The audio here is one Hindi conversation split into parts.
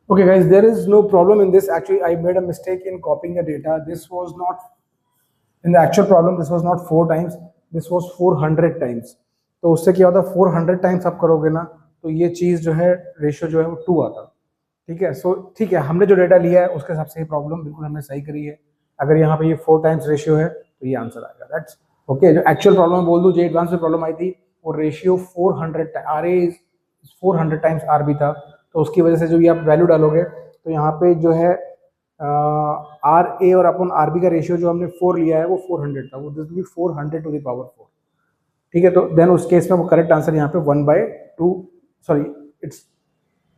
Okay guys, there is no problem in this. Actually, I made a mistake in copying the data. This was not in the actual problem, this was not 4 times, this was 400 times. तो उससे क्या होता है, 400 टाइम्स आप करोगे ना तो ये चीज जो है रेशियो जो है वो 2 आता। ठीक है, सो ठीक है, हमने जो डेटा लिया है उसके हिसाब से ये प्रॉब्लम बिल्कुल हमने सही करी है। अगर यहाँ पे ये 4 टाइम्स रेशियो है तो ये आंसर आएगा। That's okay. जो एक्चुअल प्रॉब्लम बोल दूं, जो एडवांस में प्रॉब्लम आई थी वो ratio 400 R A 400 times R B था, तो उसकी वजह से जो ये आप वैल्यू डालोगे तो यहाँ पे जो है आर ए और अपन आर बी का रेशियो जो हमने 4 लिया है वो 400 था, वो this will be 400 to the power 4। ठीक है, तो देन उस केस में वो करेक्ट आंसर यहाँ पे 1/2, सॉरी इट्स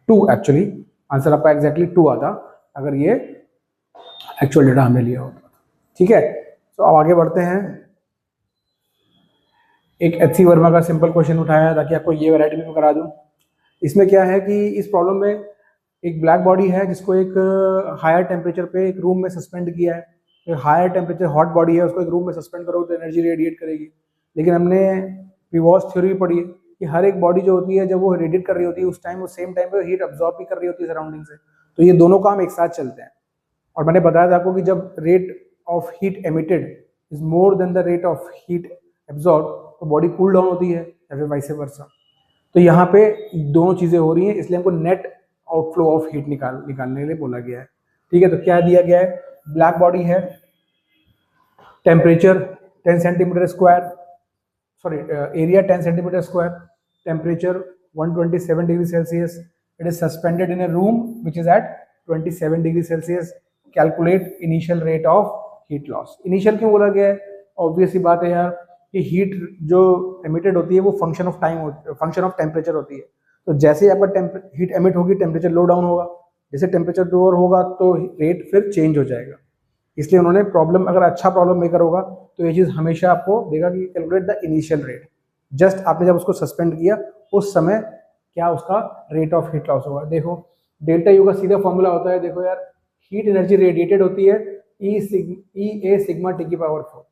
2 एक्चुअली, आंसर आपका एग्जैक्टली 2 आता अगर ये एक्चुअल डेटा हमने लिया होता। ठीक है, तो अब आगे बढ़ते हैं। एक एचसी वर्मा का सिंपल क्वेश्चन उठाया ताकि आपको ये वैरायटी भी करा दूं। इसमें क्या है कि इस प्रॉब्लम में एक ब्लैक बॉडी है जिसको एक हायर टेम्परेचर पे एक रूम में सस्पेंड किया है। तो हायर टेम्परेचर हॉट बॉडी है, उसको एक रूम में सस्पेंड करोगे तो एनर्जी रेडिएट करेगी। लेकिन हमने प्रीवॉस थ्योरी पढ़ी है कि हर एक बॉडी जो होती है जब वो रेडिएट कर रही होती है उस टाइम वो सेम टाइम पे हीट अब्जॉर्ब भी कर रही होती है सराउंडिंग से, तो ये दोनों काम एक साथ चलते हैं। और मैंने बताया था आपको कि जब rate of heat emitted is more than the rate of heat absorb तो बॉडी कूल डाउन होती है, या फिर वाइस वर्सा। तो यहाँ पे दोनों चीजें हो रही हैं, इसलिए हमको नेट आउटफ्लो ऑफ हीट निकालने के लिए बोला गया है। ठीक है, तो क्या दिया गया है, ब्लैक बॉडी है, temperature 10 centimetre square, sorry area 10 centimetre square, temperature 127 degree Celsius, it is suspended in a room which is at 27 degree Celsius. Calculate initial rate of heat loss. Initial क्यों बोला गया है, ऑब्वियस सी बात है यार कि हीट जो एमिटेड होती है वो फंक्शन ऑफ टाइम होती है, फंक्शन ऑफ टेम्परेचर होती है। तो जैसे ही आपका हीट एमिट होगी टेम्परेचर लो डाउन होगा, जैसे टेम्परेचर लोअर होगा तो रेट फिर चेंज हो जाएगा। इसलिए उन्होंने प्रॉब्लम, अगर अच्छा प्रॉब्लम मेकर होगा तो ये चीज़ हमेशा आपको देगा कि calculate the initial rate. Just आपने जब उसको सस्पेंड किया उस समय क्या उसका रेट ऑफ हीट लॉस होगा। देखो डेल्टा यू का सीधा फॉर्मूला होता है, देखो यार हीट एनर्जी रेडिएटेड होती है ई ए सिग्मा टी की पावर 4।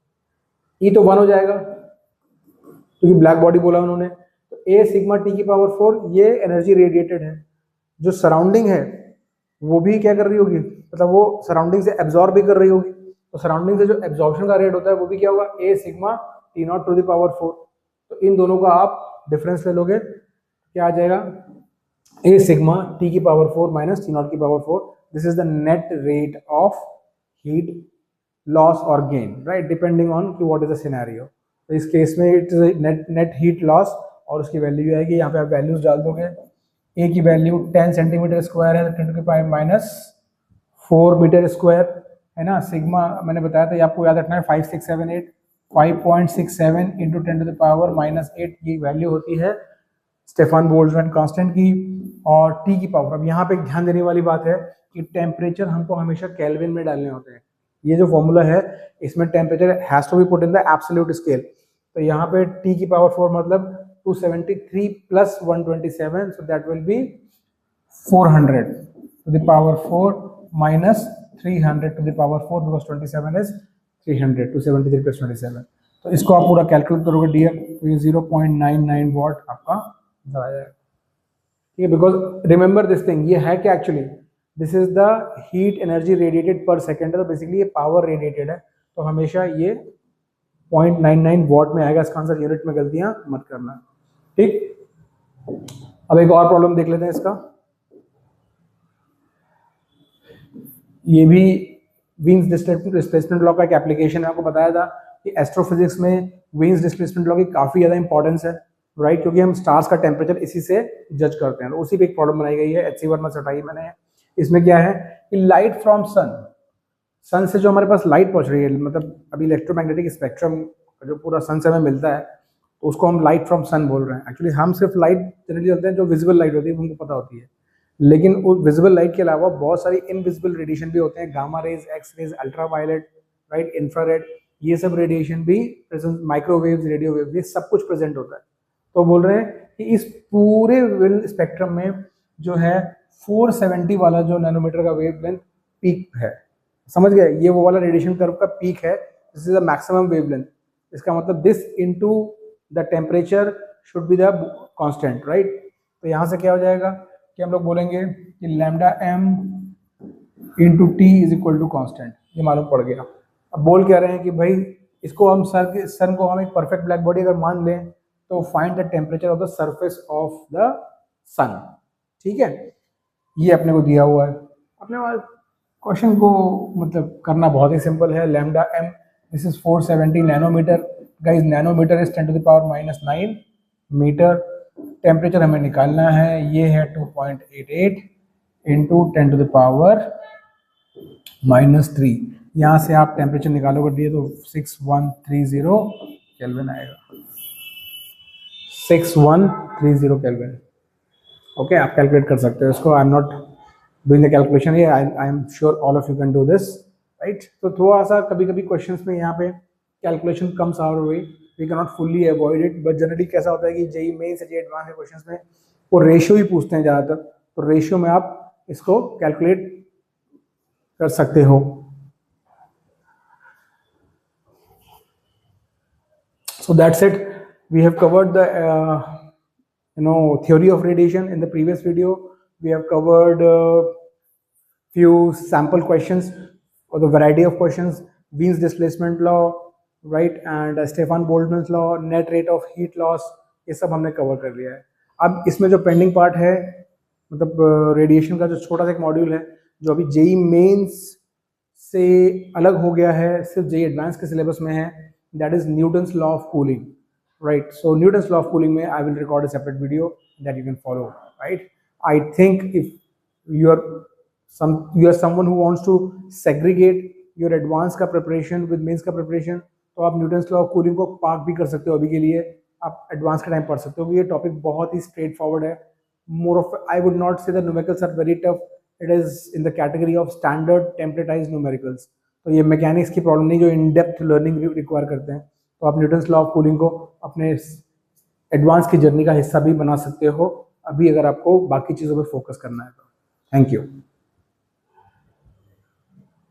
ई तो 1 हो जाएगा क्योंकि ब्लैक बॉडी बोला उन्होंने, तो ए सिग्मा टी की पावर 4 ये एनर्जी रेडिएटेड है। जो सराउंडिंग है वो भी क्या कर रही होगी, मतलब वो सराउंडिंग से एब्जॉर्ब भी कर रही होगी, तो सराउंडिंग से जो एब्जॉर्प्शन का रेट होता है वो भी क्या होगा, A sigma T naught to the power 4। तो इन दोनों का आप डिफरेंस ले लोगे, क्या आ जाएगा, ए सिग्मा टी की पावर 4 माइनस टी नॉट की power 4। This is the net rate of heat loss और गेन, राइट, डिपेंडिंग ऑन कि व्हाट इज द सिनेरियो। तो इस केस में it is net heat loss और उसकी वैल्यू आएगी, यहाँ पे आप वैल्यूज डाल दोगे। ए की वैल्यू 10 सेंटीमीटर स्क्वायर है, 10 to the power minus 4 metre square है ना। सिग्मा मैंने बताया था, आपको याद रखना है 5678, 5.67 into 10 to the power minus 8 की वैल्यू होती है स्टेफान बोल्ट्जमैन कांस्टेंट की, और टी की पावर। अब यहाँ पे ध्यान देने वाली बात है कि टेम्परेचर हमको हमेशा केल्विन में डालने होते हैं। ये जो फॉर्मूला है इसमें temperature has to be put in the absolute scale. तो यहाँ पे टी की पावर 4 मतलब 273 plus 127, so that will be 400 to the power 4 minus 300 to the power 4 because 27 is 300, 273 plus 27। तो इसको आप पूरा कैलकुलेट करोगे डियर, तो ये 0.99 वॉट आपका आ जाएगा। ठीक है, बिकॉज रिमेंबर दिस थिंग, ये है क्या actually, this is the heat energy radiated पर सेकेंड, तो बेसिकली ये पावर रेडिएटेड है, तो हमेशा ये 0.99 वॉट में आएगा। इसका आंसर यूनिट में गलतियां मत करना। ठीक, अब एक और प्रॉब्लम देख लेते हैं इसका। ये भी वीन्स डिस्प्लेसमेंट लॉ का एक एप्लीकेशन है। आपको बताया था कि एस्ट्रोफिजिक्स में वीन्स डिस्प्लेसमेंट लॉ की काफी ज्यादा इंपॉर्टेंस है, राइट, क्योंकि हम स्टार्स का टेम्परेचर इसी से जज करते हैं। तो उसी पे एक प्रॉब्लम बनाई गई है, एचसी वर्मा से उठाई मैंने। इसमें क्या है कि लाइट फ्रॉम सन से जो हमारे पास लाइट पहुंच रही है, मतलब अभी इलेक्ट्रोमैग्नेटिक स्पेक्ट्रम जो पूरा सन से हमें मिलता है तो उसको हम लाइट फ्रॉम सन बोल रहे हैं। एक्चुअली हम सिर्फ लाइट जनरली बोलते हैं जो विजिबल लाइट होती है, हमको पता होती है, लेकिन उस विजिबल लाइट के अलावा बहुत सारी इनविजिबल रेडिएशन भी होते हैं, gamma rays, X rays, ultraviolet, right, infrared, ये सब रेडिएशन भी प्रेजेंट, माइक्रोवेव्स, रेडियो वेव्स, ये सब कुछ प्रेजेंट होता है। तो बोल रहे हैं कि इस पूरे स्पेक्ट्रम में जो है 470 वाला जो नैनोमीटर का वेवलेंथ पीक है, समझ गए, ये वो वाला रेडिएशन कर्व का पीक है, this is the maximum wavelength. इसका मतलब this into the temperature should be the constant, right. तो यहाँ से क्या हो जाएगा कि हम लोग बोलेंगे कि lambda M into T is equal to constant, ये मालूम पड़ गया। अब बोल कह रहे हैं कि भाई इसको हम सन को हम एक परफेक्ट ब्लैक बॉडी अगर मान लें तो find the temperature of the surface of the sun. ठीक है, ये अपने को दिया हुआ है। अपने क्वेश्चन को मतलब करना बहुत ही सिंपल है। Lambda M this is 470 nanometre, guys nanometre is 10 to the power -9 metre. Temperature हमें निकालना है, ये है 2.88 इंटू 10 to the power -3। यहाँ से आप टेम्परेचर निकालोगे दिए तो 6130 केल्विन आएगा, 6130 केल्विन। ओके, आप कैलकुलेट कर सकते हो इसको। I'm not doing the calculation ये, I'm sure all of you can do this, right. तो थोड़ा सा कभी कभी क्वेश्चंस में यहाँ पे calculation comes our way, we can not fully avoid it, but generally कैसा होता है कि जेई मेन से जेई एडवांस के क्वेश्चंस में वो रेशियो ही पूछते हैं ज़्यादातर, तो रेशियो में आप इसको कैलकुलेट कर सकते हो। So that's it. We have covered the theory of radiation in the previous video. We have covered few sample questions or the variety of questions, Wien's displacement law, right, and Stefan Boltzmann's law, net rate of heat loss, ये सब हमने कवर कर लिया है। अब इसमें जो पेंडिंग पार्ट है, मतलब रेडिएशन का जो छोटा सा एक मॉड्यूल है जो अभी जेई मेंस से अलग हो गया है, सिर्फ जेई एडवांस के सिलेबस में है, that is Newton's law of cooling, right? So Newton's law of cooling mein I will record a separate video that you can follow, right? I think if you are someone who wants to segregate your advanced का preparation with mains का preparation, तो आप Newton's law of cooling को पार्क भी कर सकते हो। अभी के लिए आप एडवांस का टाइम पढ़ सकते हो। ये टॉपिक बहुत ही स्ट्रेट फॉरवर्ड है। More of I would not say the numericals are very tough, it is in the category of standard templatized numericals. तो ये मैकेनिक्स की प्रॉब्लम नहीं जो इन डेप्थ लर्निंग रिक्वायर करते हैं। तो आप न्यूटन्स लॉ ऑफ कूलिंग को अपने एडवांस की जर्नी का हिस्सा भी बना सकते हो, अभी अगर आपको बाकी चीज़ों पर फोकस करना है तो। Thank you.